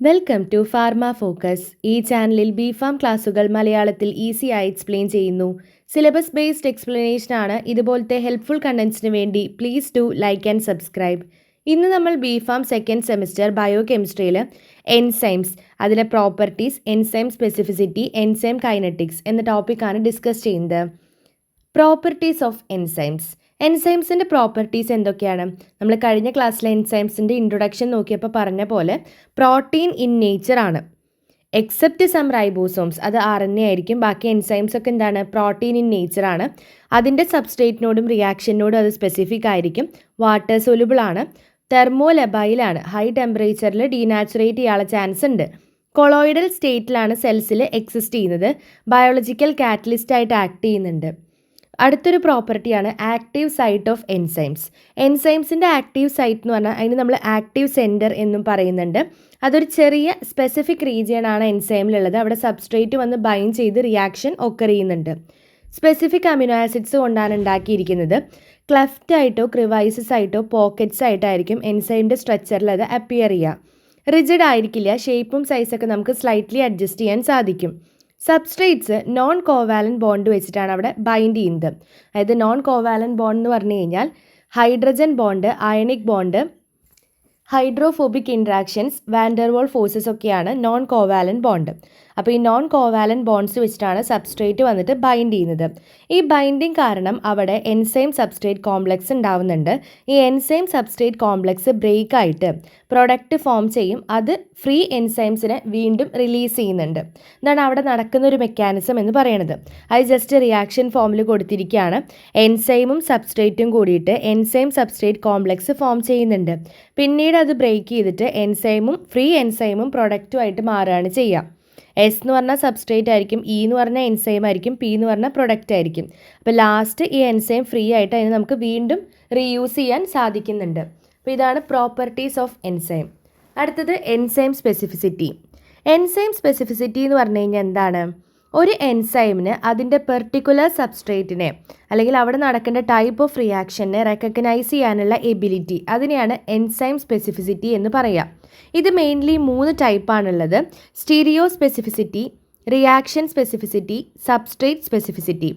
Welcome to pharma focus. ഈ ചാനലിൽ B farm ക്ലാസുകൾ മലയാളത്തിൽ ഈസിയായി എക്സ്പ്ലെയിൻ ചെയ്യുന്നു. സിലബസ് ബേസ്ഡ് എക്സ്പ്ലനേഷൻ ആണ്. ഇതുപോലത്തെ ഹെൽപ്ഫുൾ കണ്ടന്റ്സിന് വേണ്ടി please do like and subscribe. ഇന്ന് നമ്മൾ B pharm second semester bio കെമിസ്ട്രിയിൽ എൻസൈംസ്, അതിലെ properties, enzyme specificity, enzyme kinetics എന്ന ടോപ്പിക്കാണ് ഡിസ്കസ് ചെയ്യുന്നത്. Properties of enzymes. എൻസൈംസിൻ്റെ പ്രോപ്പർട്ടീസ് എന്തൊക്കെയാണ്? നമ്മൾ കഴിഞ്ഞ ക്ലാസ്സിൽ എൻസൈംസിൻ്റെ ഇൻട്രൊഡക്ഷൻ നോക്കിയപ്പോൾ പറഞ്ഞ പോലെ പ്രോട്ടീൻ ഇൻ നേച്ചർ ആണ്. എക്സെപ്റ്റ് സം റൈബോസോംസ്, അത് RNA ആയിരിക്കും. ബാക്കി എൻസൈംസ് ഒക്കെ എന്താണ്? പ്രോട്ടീൻ ഇൻ നേച്ചർ ആണ്. അതിൻ്റെ സബ്സ്ട്രേറ്റിനോടും റിയാക്ഷനോടും അത് സ്പെസിഫിക് ആയിരിക്കും. വാട്ടർ സൊല്യൂബിൾ ആണ്. തെർമോലെബൈലാണ്. ഹൈ ടെമ്പറേച്ചറിൽ ഡീനാച്ചുറേറ്റ് ചെയ്യാനുള്ള ചാൻസ് ഉണ്ട്. കൊളോയിഡൽ സ്റ്റേറ്റിലാണ് സെൽസിൽ എക്സിസ്റ്റ് ചെയ്യുന്നത്. ബയോളജിക്കൽ കാറ്റലിസ്റ്റ് ആയിട്ട് ആക്ട് ചെയ്യുന്നുണ്ട്. അടുത്തൊരു പ്രോപ്പർട്ടിയാണ് ആക്റ്റീവ് സൈറ്റ് ഓഫ് എൻസൈംസ്. എൻസൈംസിൻ്റെ ആക്റ്റീവ് സൈറ്റ് എന്ന് പറഞ്ഞാൽ അതിന് നമ്മൾ ആക്റ്റീവ് സെൻറ്റർ എന്നും പറയുന്നുണ്ട്. അതൊരു ചെറിയ സ്പെസിഫിക് റീജിയൻ ആണ് എൻസൈമിലുള്ളത്. അവിടെ സബ്സ്ട്രേറ്റ് വന്ന് ബൈൻഡ് ചെയ്ത് റിയാക്ഷൻ ഒക്കർ ചെയ്യുന്നുണ്ട്. സ്പെസിഫിക് അമിനോ ആസിഡ്സ് കൊണ്ടാണ് ഉണ്ടാക്കിയിരിക്കുന്നത്. ക്ലെഫ്റ്റ് ആയിട്ടോ ക്രിവൈസസ് ആയിട്ടോ പോക്കറ്റ്സ് ആയിട്ടായിരിക്കും എൻസൈമിൻ്റെ സ്ട്രക്ചറിൽ അത് അപ്പിയർ ചെയ്യുക. റിജിഡ് ആയിരിക്കില്ല. ഷേപ്പും സൈസൊക്കെ നമുക്ക് സ്ലൈറ്റ്ലി അഡ്ജസ്റ്റ് ചെയ്യാൻ സാധിക്കും. സബ്സ്ട്രേറ്റ്സ് നോൺ കോവാലൻറ്റ് ബോണ്ട് വെച്ചിട്ടാണ് അവിടെ ബൈൻഡ് ചെയ്യുന്നത്. അതായത് നോൺ കോവാലൻറ്റ് ബോണ്ട് എന്ന് പറഞ്ഞു കഴിഞ്ഞാൽ hydrogen bond, ionic bond, hydrophobic interactions, van der Waal forces ഒക്കെയാണ് നോൺ കോവാലൻറ്റ് ബോണ്ട്. അപ്പോൾ ഈ നോൺ കോവാലൻറ്റ് ബോണ്ട്സ് വെച്ചിട്ടാണ് സബ്സ്ട്രേറ്റ് വന്നിട്ട് ബൈൻഡ് ചെയ്യുന്നത്. ഈ ബൈൻഡിങ് കാരണം അവിടെ എൻസൈം സബ്സ്ട്രേറ്റ് കോംപ്ലക്സ് ഉണ്ടാവുന്നുണ്ട്. ഈ എൻസൈം സബ്സ്ട്രേറ്റ് കോംപ്ലക്സ് ബ്രേക്ക് ആയിട്ട് പ്രൊഡക്റ്റ് ഫോം ചെയ്യും. അത് ഫ്രീ എൻസൈംസിനെ വീണ്ടും റിലീസ് ചെയ്യുന്നുണ്ട്. ഇതാണ് അവിടെ നടക്കുന്ന ഒരു മെക്കാനിസം എന്ന് പറയുന്നത്. അത് ജസ്റ്റ് റിയാക്ഷൻ ഫോമിൽ കൊടുത്തിരിക്കുകയാണ്. എൻസൈമും സബ്സ്ട്രേറ്റും കൂടിയിട്ട് എൻസൈം സബ്സ്ട്രേറ്റ് കോംപ്ലക്സ് ഫോം ചെയ്യുന്നുണ്ട്. പിന്നീട് അത് ബ്രേക്ക് ചെയ്തിട്ട് എൻസൈമും ഫ്രീ എൻസൈമും പ്രൊഡക്റ്റുമായിട്ട് മാറുകയാണ് ചെയ്യുക. എസ് എന്ന് പറഞ്ഞാൽ സബ്സ്ട്രേറ്റ് ആയിരിക്കും, ഇ എന്ന് പറഞ്ഞാൽ എൻസൈം ആയിരിക്കും, പി എന്ന് പറഞ്ഞാൽ പ്രൊഡക്റ്റ് ആയിരിക്കും. അപ്പോൾ ലാസ്റ്റ് ഈ എൻസൈം ഫ്രീ ആയിട്ട് അതിന് നമുക്ക് വീണ്ടും റീയൂസ് ചെയ്യാൻ സാധിക്കുന്നുണ്ട്. അപ്പോൾ ഇതാണ് പ്രോപ്പർട്ടീസ് ഓഫ് എൻസൈം. അടുത്തത് എൻസൈം സ്പെസിഫിസിറ്റി. എൻസൈം സ്പെസിഫിസിറ്റി എന്ന് പറഞ്ഞു കഴിഞ്ഞാൽ എന്താണ്? ഒരു എൻസൈമിന് അതിൻ്റെ പെർട്ടിക്കുലർ സബ്സ്ട്രേറ്റിനെ അല്ലെങ്കിൽ അവിടെ നടക്കേണ്ട ടൈപ്പ് ഓഫ് റിയാക്ഷനെ റെക്കഗ്നൈസ് ചെയ്യാനുള്ള എബിലിറ്റി, അതിനെയാണ് എൻസൈം സ്പെസിഫിസിറ്റി എന്ന് പറയുക. ഇത് മെയിൻലി 3 ടൈപ്പാണുള്ളത്: stereo specificity, reaction specificity, substrate specificity.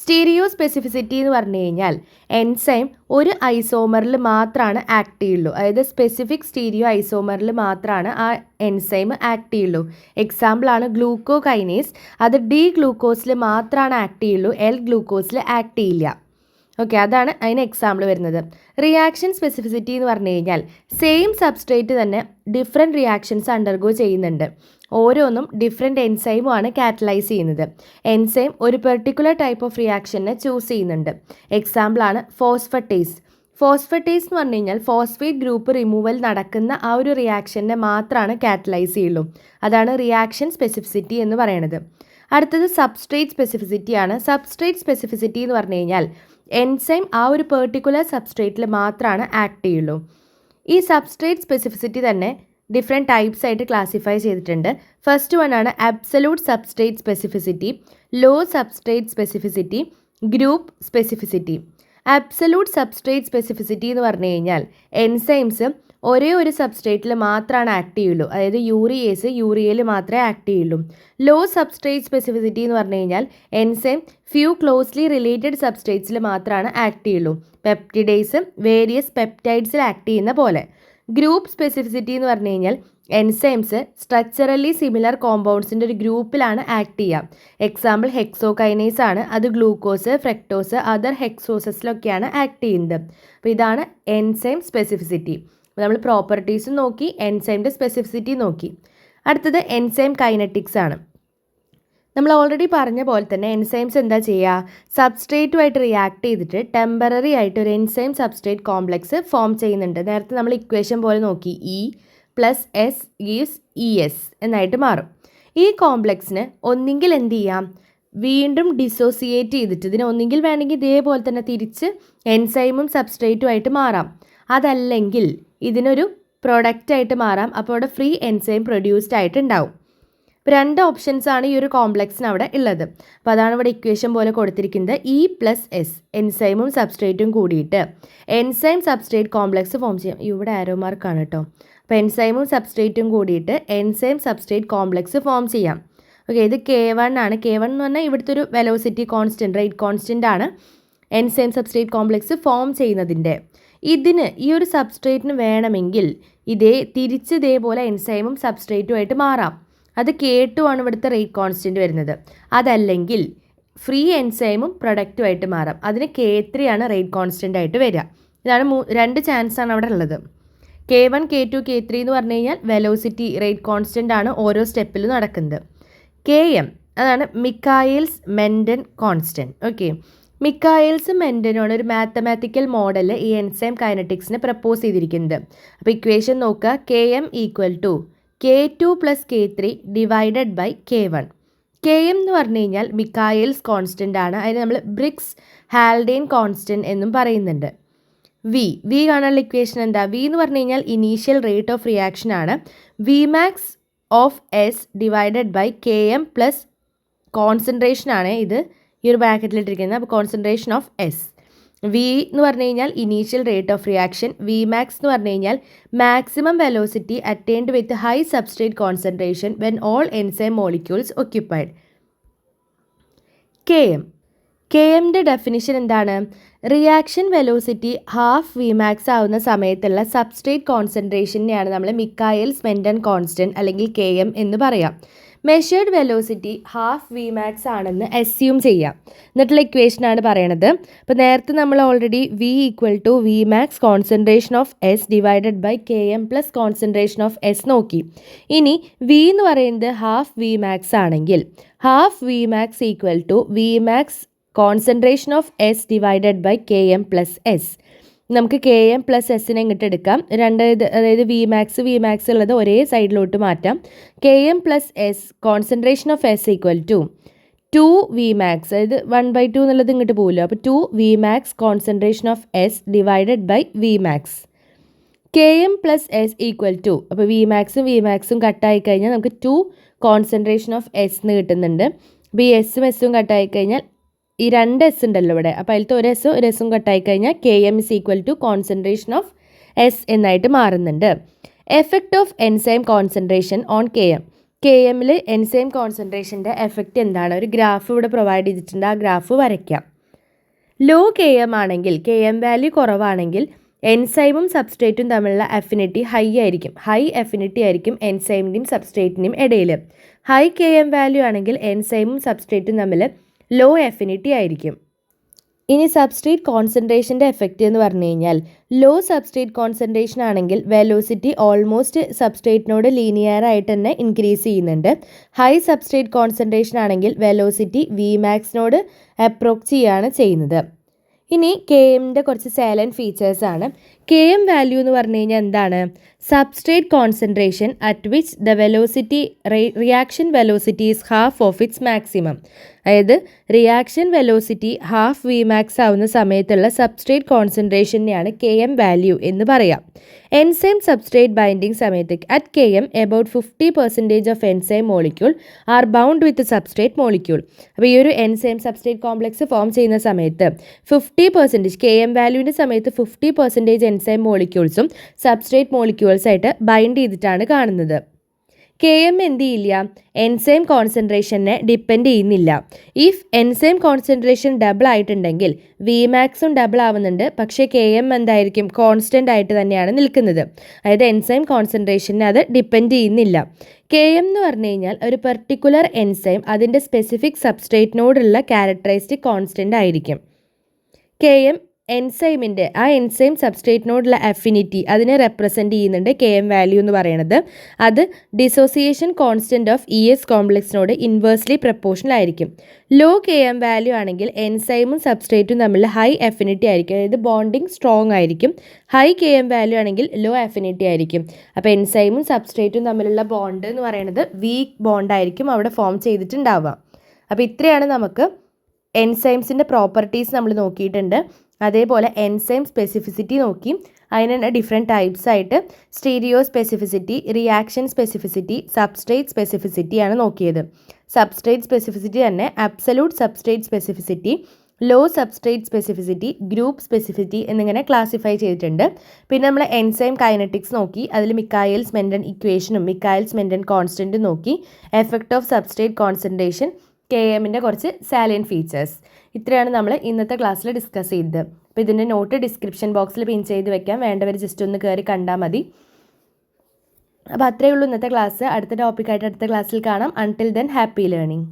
Stereo specificity എന്ന് പറഞ്ഞു കഴിഞ്ഞാൽ എൻസൈം ഒരു ഐസോമറിൽ മാത്രമാണ് ആക്ട് ചെയ്യുള്ളൂ. അതായത് സ്പെസിഫിക് സ്റ്റീരിയോ ഐസോമറിൽ മാത്രമാണ് ആ എൻസൈം ആക്ട് ചെയ്യുള്ളൂ. എക്സാമ്പിളാണ് ഗ്ലൂക്കോകൈനേസ്. അത് ഡി ഗ്ലൂക്കോസിൽ മാത്രമാണ് ആക്ട് ചെയ്യുള്ളൂ, എൽ ഗ്ലൂക്കോസിൽ ആക്ട് ചെയ്യില്ല. ഓക്കെ, അതാണ് അതിന് എക്സാമ്പിൾ വരുന്നത്. റിയാക്ഷൻ സ്പെസിഫിസിറ്റി എന്ന് പറഞ്ഞു കഴിഞ്ഞാൽ സെയിം സബ്സ്ട്രേറ്റ് തന്നെ ഡിഫറെൻറ്റ് റിയാക്ഷൻസ് അണ്ടർഗോ ചെയ്യുന്നുണ്ട്. ഓരോന്നും ഡിഫറെൻറ്റ് എൻസൈമുമാണ് കാറ്റലൈസ് ചെയ്യുന്നത്. എൻസൈം ഒരു പെർട്ടിക്കുലർ ടൈപ്പ് ഓഫ് റിയാക്ഷനെ ചൂസ് ചെയ്യുന്നുണ്ട്. എക്സാമ്പിളാണ് ഫോസ്ഫറ്റേസ്. ഫോസ്ഫറ്റേസ് എന്ന് പറഞ്ഞു കഴിഞ്ഞാൽ ഫോസ്ഫേറ്റ് ഗ്രൂപ്പ് റിമൂവൽ നടക്കുന്ന ആ ഒരു റിയാക്ഷനെ മാത്രമാണ് കാറ്റലൈസ് ചെയ്യുള്ളൂ. അതാണ് റിയാക്ഷൻ സ്പെസിഫിസിറ്റി എന്ന് പറയുന്നത്. അടുത്തത് സബ്സ്ട്രേറ്റ് സ്പെസിഫിസിറ്റി ആണ്. സബ്സ്ട്രേറ്റ് സ്പെസിഫിസിറ്റി എന്ന് പറഞ്ഞു കഴിഞ്ഞാൽ എൻസൈം ആ ഒരു പെർട്ടിക്കുലർ സബ്സ്ട്രേറ്റിൽ മാത്രമാണ് ആക്ട് ചെയ്യുള്ളൂ. ഈ സബ്സ്ട്രേറ്റ് സ്പെസിഫിസിറ്റി തന്നെ ഡിഫറെൻറ്റ് ടൈപ്സ് ആയിട്ട് ക്ലാസിഫൈ ചെയ്തിട്ടുണ്ട്. ഫസ്റ്റ് വൺ ആണ് absolute substrate specificity, low substrate specificity, group specificity. Absolute substrate specificity എന്ന് പറഞ്ഞു കഴിഞ്ഞാൽ എൻസൈംസ് ഒരേ ഒരു സബ്സ്ട്രേറ്റിൽ മാത്രമാണ് ആക്ട് ചെയ്യുള്ളൂ. അതായത് യൂറിയേസ് യൂറിയയിൽ മാത്രമേ ആക്ട് ചെയ്യുള്ളൂ. ലോ സബ്സ്ട്രേറ്റ് സ്പെസിഫിസിറ്റി എന്ന് പറഞ്ഞു കഴിഞ്ഞാൽ എൻസൈം ഫ്യൂ ക്ലോസ്ലി റിലേറ്റഡ് സബ്സ്ട്രേറ്റ്സിൽ മാത്രമാണ് ആക്ട് ചെയ്യുള്ളൂ. പെപ്റ്റിഡേസ് വേരിയസ് പെപ്റ്റൈഡ്സിൽ ആക്ട് ചെയ്യുന്ന പോലെ. ഗ്രൂപ്പ് സ്പെസിഫിസിറ്റി എന്ന് പറഞ്ഞു കഴിഞ്ഞാൽ എൻസൈംസ് സ്ട്രക്ചറലി സിമിലർ കോമ്പൗണ്ട്സിൻ്റെ ഒരു ഗ്രൂപ്പിലാണ് ആക്ട് ചെയ്യുക. എക്സാമ്പിൾ ഹെക്സോകൈനേസ് ആണ്. അത് ഗ്ലൂക്കോസ്, ഫ്രക്ടോസ്, അതർ ഹെക്സോസസിലൊക്കെയാണ് ആക്ട് ചെയ്യുന്നത്. അപ്പോൾ ഇതാണ് എൻസൈം സ്പെസിഫിസിറ്റി. നമ്മൾ പ്രോപ്പർട്ടീസും നോക്കി, എൻസൈമിൻ്റെ സ്പെസിഫിസിറ്റി നോക്കി. അടുത്തത് എൻസൈം കൈനറ്റിക്സ് ആണ്. നമ്മൾ ഓൾറെഡി പറഞ്ഞ പോലെ തന്നെ എൻസൈംസ് എന്താ ചെയ്യുക? സബ്സ്ട്രേറ്റുമായിട്ട് റിയാക്ട് ചെയ്തിട്ട് ടെമ്പററി ആയിട്ട് ഒരു എൻസൈം സബ്സ്ട്രേറ്റ് കോംപ്ലക്സ് ഫോം ചെയ്യുന്നുണ്ട്. നേരത്തെ നമ്മൾ ഇക്വേഷൻ പോലെ നോക്കി, E+S ഈസ് ES എന്നായിട്ട് മാറും. ഈ കോംപ്ലക്സിന് ഒന്നെങ്കിൽ എന്ത് ചെയ്യാം? വീണ്ടും ഡിസോസിയേറ്റ് ചെയ്തിട്ട് ഇതിനെ ഒന്നെങ്കിൽ വേണമെങ്കിൽ ഇതേപോലെ തന്നെ തിരിച്ച് എൻസൈമും സബ്സ്ട്രേറ്റുമായിട്ട് മാറാം. അതല്ലെങ്കിൽ ഇതിനൊരു പ്രൊഡക്റ്റായിട്ട് മാറാം. അപ്പോൾ അവിടെ ഫ്രീ എൻസൈം പ്രൊഡ്യൂസ്ഡ് ആയിട്ട് ഉണ്ടാവും. ഇപ്പോൾ 2 ഓപ്ഷൻസ് ആണ് ഈ ഒരു കോംപ്ലക്സിന് അവിടെ ഉള്ളത്. അപ്പോൾ അതാണ് ഇവിടെ ഇക്വേഷൻ പോലെ കൊടുത്തിരിക്കുന്നത്. E+S എൻസൈമും സബ്സ്ട്രേറ്റും കൂടിയിട്ട് എൻസൈം സബ്സ്ട്രേറ്റ് കോംപ്ലക്സ് ഫോം ചെയ്യാം. ഇവിടെ ആരോ മാർക്കാണ് കേട്ടോ. അപ്പോൾ എൻസൈമും സബ്സ്ട്രേറ്റും കൂടിയിട്ട് എൻസൈം സബ്സ്ട്രേറ്റ് കോംപ്ലക്സ് ഫോം ചെയ്യാം. ഓക്കെ, ഇത് K1 ആണ്. K1 എന്ന് പറഞ്ഞാൽ ഇവിടുത്തെ ഒരു വെലോസിറ്റി കോൺസ്റ്റൻറ്റ്, റേറ്റ് കോൺസ്റ്റൻ്റ് ആണ് എൻസൈം സബ്സ്ട്രേറ്റ് കോംപ്ലക്സ് ഫോം ചെയ്യുന്നതിൻ്റെ. ഇതിന് ഈ ഒരു സബ്സ്ട്രേറ്റിന് വേണമെങ്കിൽ ഇതേപോലെ എൻസൈമും സബ്സ്ട്രേറ്റുമായിട്ട് മാറാം. അത് K2 ആണ് ഇവിടുത്തെ റേറ്റ് കോൺസ്റ്റൻറ്റ് വരുന്നത്. അതല്ലെങ്കിൽ ഫ്രീ എൻസൈമും പ്രൊഡക്റ്റുമായിട്ട് മാറാം. അതിന് K3 ആണ് റേറ്റ് കോൺസ്റ്റൻ്റ് ആയിട്ട് വരിക. ഇതാണ് 2 ചാൻസാണ് അവിടെ ഉള്ളത്. K1, K2, K3 എന്ന് പറഞ്ഞു കഴിഞ്ഞാൽ വെലോസിറ്റി റേറ്റ് കോൺസ്റ്റൻ്റ് ആണ് ഓരോ സ്റ്റെപ്പിലും നടക്കുന്നത്. Km അതാണ് മിക്കായേൽസ് മെൻഡൻ കോൺസ്റ്റൻറ്റ്. ഓക്കെ, മിക്കായേൽസ് മെൻഡനാണ് ഒരു മാത്തമാറ്റിക്കൽ മോഡൽ ഈ എൻസൈം കൈനറ്റിക്സിനെ പ്രപ്പോസ് ചെയ്തിരിക്കുന്നത്. അപ്പോൾ ഇക്വേഷൻ നോക്കുക, Km equal to K2 + K3 divided by K1. Km എന്ന് പറഞ്ഞു കഴിഞ്ഞാൽ മിക്കായേൽസ് കോൺസ്റ്റൻ്റ് ആണ്. അതിന് നമ്മൾ ബ്രിഗ്സ് ഹാൽഡെയ്ൻ കോൺസ്റ്റൻറ്റ് എന്നും പറയുന്നുണ്ട്. വി കാണാനുള്ള ഇക്വേഷൻ എന്താ? വി എന്ന് പറഞ്ഞു കഴിഞ്ഞാൽ ഇനീഷ്യൽ റേറ്റ് ഓഫ് റിയാക്ഷൻ ആണ്. Vmax of S divided by Km plus concentration ആണ് ഇത് ഈ ഒരു ബ്രാക്കറ്റിലിട്ടിരിക്കുന്നത്. അപ്പോൾ കോൺസെൻട്രേഷൻ ഓഫ് എസ്. വി എന്ന് പറഞ്ഞു കഴിഞ്ഞാൽ initial rate of reaction. Vmax എന്ന് പറഞ്ഞു കഴിഞ്ഞാൽ maximum velocity attained with high substrate concentration when all enzyme molecules occupied. Kmൻ്റെ ഡെഫിനിഷൻ എന്താണ്? റിയാക്ഷൻ വെലോസിറ്റി ഹാഫ് Vmax ആവുന്ന സമയത്തുള്ള സബ്സ്ട്രേറ്റ് കോൺസെൻട്രേഷനെയാണ് നമ്മൾ മിക്കായേൽസ് മെൻഡൻ കോൺസ്റ്റൻറ്റ് അല്ലെങ്കിൽ Km എന്ന് പറയാം. മെഷേർഡ് വെലോസിറ്റി ഹാഫ് Vmax ആണെന്ന് അസ്യൂം ചെയ്യാം. എന്നിട്ടുള്ള ഇക്വേഷനാണ് പറയണത്. അപ്പോൾ നേരത്തെ നമ്മൾ already V equal to Vmax concentration of S divided by Km plus concentration of S നോക്കി. ഇനി V എന്ന് പറയുന്നത് ഹാഫ് Vmax ആണെങ്കിൽ half Vmax equal to Vmax concentration of S divided by Km plus S. നമുക്ക് Km plus എസ്സിനെ ഇങ്ങോട്ട് എടുക്കാം. അതായത് Vmax ഉള്ളത് ഒരേ സൈഡിലോട്ട് മാറ്റാം. Km plus S concentration of S equal to 2 Vmax, അതായത് 1/2 എന്നുള്ളത് ഇങ്ങോട്ട് പോകുമല്ലോ. അപ്പോൾ 2 Vmax concentration of S divided by Vmax. Km plus S equal to, അപ്പോൾ Vmaxും കട്ടായി കഴിഞ്ഞാൽ നമുക്ക് 2 കോൺസെൻട്രേഷൻ ഓഫ് എസ് എന്ന് കിട്ടുന്നുണ്ട്. അപ്പോൾ ഈ എസ്സും കട്ടായി കഴിഞ്ഞാൽ ഈ 2 എസ് ഉണ്ടല്ലോ ഇവിടെ, അപ്പോൾ അതിലത്തെ ഒരു എസ്സും കട്ടായി കഴിഞ്ഞാൽ Km is equal to concentration of S എന്നായിട്ട് മാറുന്നുണ്ട്. Effect of enzyme concentration on Kmൽ എൻസൈം കോൺസെൻട്രേഷൻ്റെ എഫക്റ്റ് എന്താണ്? ഒരു ഗ്രാഫ് ഇവിടെ പ്രൊവൈഡ് ചെയ്തിട്ടുണ്ട്. ആ ഗ്രാഫ് വരയ്ക്കാം. ലോ Km ആണെങ്കിൽ, Km വാല്യൂ കുറവാണെങ്കിൽ എൻസൈമും സബ്സ്ട്രേറ്റും തമ്മിലുള്ള അഫിനിറ്റി ഹൈ ആയിരിക്കും. ഹൈ അഫിനിറ്റി ആയിരിക്കും എൻസൈമിൻ്റെയും സബ്സ്ട്രേറ്റിൻ്റെയും ഇടയിൽ. ഹൈ Km വാല്യൂ ആണെങ്കിൽ എൻസൈമും സബ്സ്ട്രേറ്റും തമ്മിൽ ലോ അഫിനിറ്റി ആയിരിക്കും. ഇനി സബ്സ്ട്രേറ്റ് കോൺസെൻട്രേഷൻ്റെ എഫക്റ്റ് എന്ന് പറഞ്ഞു കഴിഞ്ഞാൽ ലോ സബ്സ്ട്രേറ്റ് കോൺസെൻട്രേഷൻ ആണെങ്കിൽ വെലോസിറ്റി ഓൾമോസ്റ്റ് സബ്സ്ട്രേറ്റിനോട് ലീനിയർ ആയിട്ട് തന്നെ ഇൻക്രീസ് ചെയ്യുന്നുണ്ട്. ഹൈ സബ്സ്ട്രേറ്റ് കോൺസെൻട്രേഷൻ ആണെങ്കിൽ വെലോസിറ്റി Vmaxനോട് അപ്രോച്ച് ചെയ്യുകയാണ് ചെയ്യുന്നത്. ഇനി Kmൻ്റെ കുറച്ച് സൈലൻറ്റ് ഫീച്ചേഴ്സാണ്. Km വാല്യൂ എന്ന് പറഞ്ഞു കഴിഞ്ഞാൽ എന്താണ്? Substrate concentration at which the velocity reaction velocity is half of its maximum. അതായത് റിയാക്ഷൻ വെലോസിറ്റി ഹാഫ് Vmax ആവുന്ന സമയത്തുള്ള സബ്സ്ട്രേറ്റ് കോൺസെൻട്രേഷനെയാണ് Km വാല്യൂ എന്ന് പറയാം. എൻസൈം സബ്സ്ട്രേറ്റ് ബൈൻഡിങ് സമയത്ത് at Km about 50% of enzyme molecule R bound with substrate molecule. അപ്പോൾ ഈ ഒരു enzyme substrate complex form ചെയ്യുന്ന സമയത്ത് 50% Km വാല്യൂവിൻ്റെ സമയത്ത് 50% എൻസൈം മോളിക്യൂൾസും സബ്സ്ട്രേറ്റ് മോളിക്യൂൾസായിട്ട് ബൈൻഡ് ചെയ്തിട്ടാണ് കാണുന്നത്. Km എന്ത് ചെയ്യില്ല? എൻസൈം കോൺസെൻട്രേഷനെ ഡിപ്പെൻഡ് ചെയ്യുന്നില്ല. ഇഫ് എൻസൈം കോൺസെൻട്രേഷൻ ഡബിൾ ആയിട്ടുണ്ടെങ്കിൽ Vmaxും ഡബിൾ ആവുന്നുണ്ട്, പക്ഷേ Km എന്തായിരിക്കും? കോൺസ്റ്റൻ്റ് ആയിട്ട് തന്നെയാണ് നിൽക്കുന്നത്. അതായത് എൻസൈം കോൺസെൻട്രേഷനെ അത് ഡിപ്പെൻഡ് ചെയ്യുന്നില്ല. Km എന്ന് പറഞ്ഞു കഴിഞ്ഞാൽ ഒരു പെർട്ടിക്കുലർ എൻസൈം അതിൻ്റെ സ്പെസിഫിക് സബ്സ്ട്രേറ്റിനോടുള്ള ക്യാരക്ടറിസ്റ്റിക് കോൺസ്റ്റൻ്റ് ആയിരിക്കും. Km എൻസൈമിൻ്റെ ആ എൻസൈം സബ്സ്ട്രേറ്റിനോടുള്ള അഫിനിറ്റി അതിനെ റെപ്രസെൻറ്റ് ചെയ്യുന്നുണ്ട് Km വാല്യൂ എന്ന് പറയുന്നത്. അത് ഡിസോസിയേഷൻ കോൺസ്റ്റൻറ്റ് ഓഫ് ES കോംപ്ലക്സിനോട് ഇൻവേഴ്സ്ലി പ്രപ്പോർഷണൽ ആയിരിക്കും. ലോ Km വാല്യൂ ആണെങ്കിൽ എൻസൈമും സബ്സ്ട്രേറ്റും തമ്മിൽ ഹൈ അഫിനിറ്റി ആയിരിക്കും, അതായത് ബോണ്ടിങ് സ്ട്രോങ് ആയിരിക്കും. ഹൈ Km വാല്യൂ ആണെങ്കിൽ ലോ അഫിനിറ്റി ആയിരിക്കും. അപ്പോൾ എൻസൈമും സബ്സ്ട്രേറ്റും തമ്മിലുള്ള ബോണ്ട് എന്ന് പറയുന്നത് വീക്ക് ബോണ്ടായിരിക്കും അവിടെ ഫോം ചെയ്തിട്ടുണ്ടാവുക. അപ്പോൾ ഇത്രയാണ് നമുക്ക് എൻസൈംസിൻ്റെ പ്രോപ്പർട്ടീസ് നമ്മൾ നോക്കിയിട്ടുണ്ട്. അതേപോലെ എൻസൈം സ്പെസിഫിസിറ്റി നോക്കി. അതിന് ഡിഫറെൻറ്റ് ടൈപ്സ് ആയിട്ട് stereo specificity, reaction specificity, substrate സ്പെസിഫിസിറ്റിയാണ് നോക്കിയത്. സബ്സ്ട്രേറ്റ് സ്പെസിഫിസിറ്റി തന്നെ absolute substrate specificity, low substrate specificity, group specificity എന്നിങ്ങനെ ക്ലാസിഫൈ ചെയ്തിട്ടുണ്ട്. പിന്നെ നമ്മൾ എൻസൈം കൈനറ്റിക്സ് നോക്കി, അതിൽ മിക്കായൽസ് മെൻറ്റൻ ഇക്വേഷനും മിക്കായൽസ് മെൻറ്റൻ കോൺസ്റ്റൻറ്റും നോക്കി, എഫക്റ്റ് ഓഫ് സബ്സ്ട്രേറ്റ് കോൺസെൻട്രേഷൻ, KMൻ്റെ കുറച്ച് സാലിയൻ ഫീച്ചേഴ്സ്. ഇത്രയാണ് നമ്മൾ ഇന്നത്തെ ക്ലാസ്സിൽ ഡിസ്കസ് ചെയ്തത്. അപ്പോൾ ഇതിൻ്റെ നോട്ട് ഡിസ്ക്രിപ്ഷൻ ബോക്സിൽ പിൻ ചെയ്ത് വെക്കാം, വേണ്ടവർ ജസ്റ്റ് ഒന്ന് കയറി കണ്ടാൽ മതി. അപ്പോൾ അത്രയേ ഉള്ളൂ ഇന്നത്തെ ക്ലാസ്. അടുത്ത ടോപ്പിക്കായിട്ട് അടുത്ത ക്ലാസ്സിൽ കാണാം. Until then happy learning.